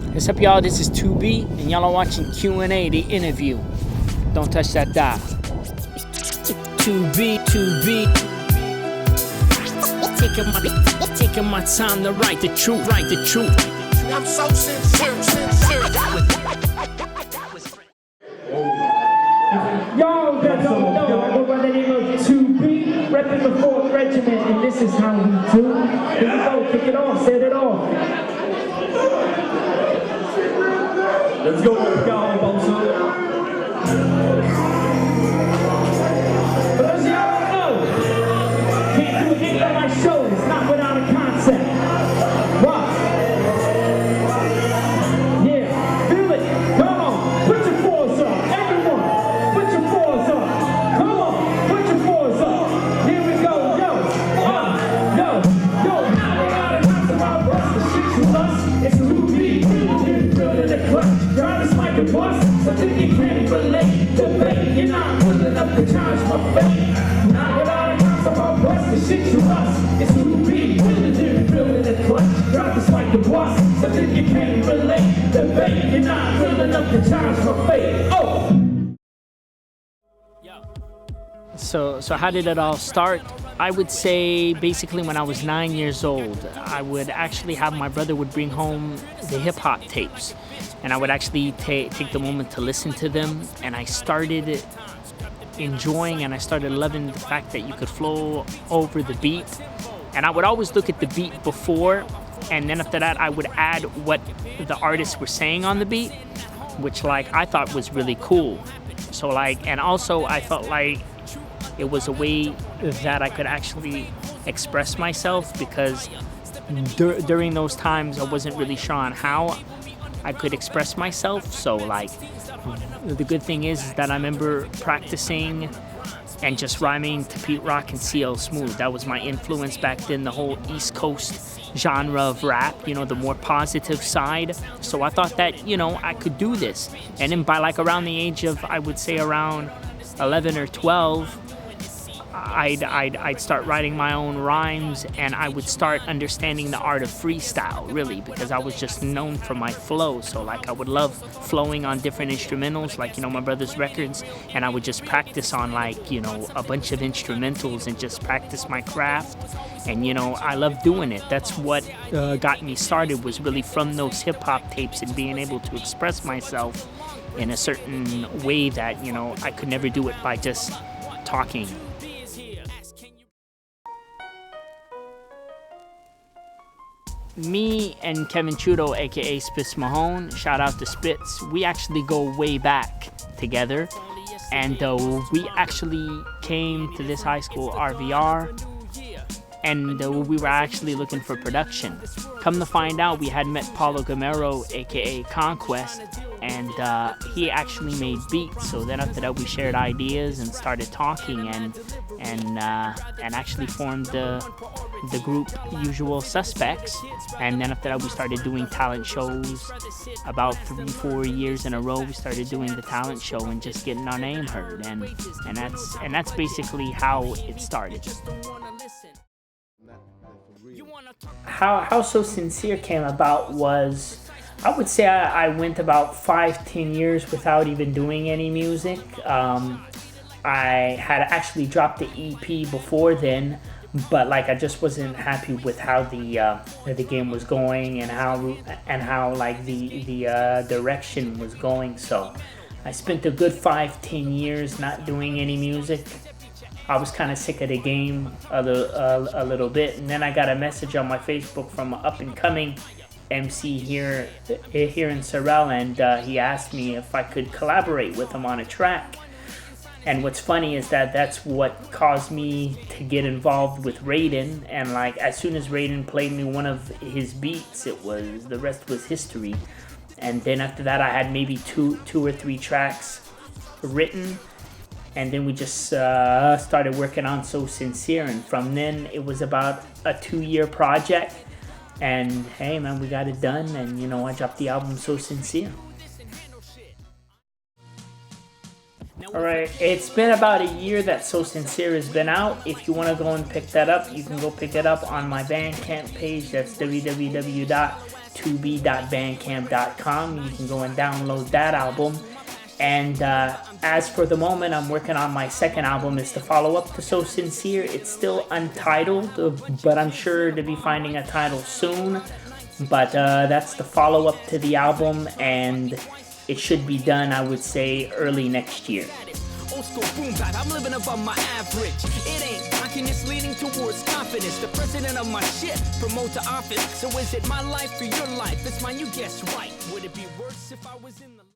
What's up, y'all? This is TooBee, and y'all are watching Q&A, the interview. Don't touch that dial. TooBee. Taking my time to write the truth. I'm so sincere. Y'all that don't know, I go by the name of TooBee, repping the 4th Regiment, and this is how we do. Here we go, kick it off, set it off. Let's go, y'all, Bonzo. But as y'all know, can't do anything on my shoulders, not without a concept. Wow. Yeah, feel it. Come on, put your fours up. Everyone, put your fours up. Come on, put your fours up. Here we go, yo. Now we gotta talk about bust the shit you lust. It's TooBee, in the clutch. Drive this like a bus, something you can't relate. Debate, you're not pulling up the charge for fate. Now we gotta talk about bust the shit you lust. It's TooBee, in the clutch. Drive this like a bus, something you can't relate. Debate, you're not pulling up the charge for fate. Oh! So how did it all start? I would say basically when I was 9 years old, I would actually have my brother would bring home the hip-hop tapes, and I would actually take the moment to listen to them, and I started enjoying and I started loving the fact that you could flow over the beat. And I would always look at the beat before, and then after that I would add what the artists were saying on the beat, which like I thought was really cool. So like, and also I felt like it was a way that I could actually express myself, because during those times I wasn't really sure on how I could express myself. So like, the good thing is that I remember practicing and just rhyming to Pete Rock and CL Smooth. That was my influence back then, the whole East Coast genre of rap, you know, the more positive side. So I thought that, you know, I could do this. And then by like around the age of, I would say around 11 or 12, I'd start writing my own rhymes, and I would start understanding the art of freestyle, really, because I was just known for my flow. So like I would love flowing on different instrumentals, like, you know, my brother's records, and I would just practice on like, you know, a bunch of instrumentals and just practice my craft. And, you know, I love doing it. That's what got me started, was really from those hip-hop tapes and being able to express myself in a certain way that, you know, I could never do it by just talking. Me and Kevin Chudo, aka Spitz Mahone, shout out to Spitz, we actually go way back together, and we actually came to this high school, RVR, and we were actually looking for production. Come to find out, we had met Paulo Gamero, aka Conquest, and he actually made beats. So then after that we shared ideas and started talking, and actually formed the group Usual Suspects. And then after that we started doing talent shows. About 3-4 years in a row we started doing the talent show and just getting our name heard, and that's basically how it started. How So Sincere came about was, I would say I went about 5-10 years without even doing any music. I had actually dropped the EP before then, but like I just wasn't happy with how the game was going and how like the direction was going. So I spent a good 5-10 years not doing any music. I was kind of sick of the game a little bit, and then I got a message on my Facebook from an up-and-coming MC here in Sorel, and he asked me if I could collaborate with him on a track. And what's funny is that that's what caused me to get involved with Raiden, and like as soon as Raiden played me one of his beats, the rest was history. And then after that I had maybe two or three tracks written. And then we just started working on So Sincere, and from then it was about a 2-year project. And hey man, we got it done, and you know, I dropped the album So Sincere. Alright, it's been about a year that So Sincere has been out. If you want to go and pick that up, you can go pick it up on my Bandcamp page. That's www toobee.bandcamp.com. You can go and download that album. And as for the moment, I'm working on my second album. It's the follow-up to So Sincere. It's still untitled, but I'm sure to be finding a title soon. But that's the follow-up to the album, and it should be done, I would say, early next year. Old school boom bap, I'm living above my average. It ain't cockiness leading towards confidence. The president of my shit, promote to office. So is it my life or your life? It's mine, you guess right. Would it be worse if I was in the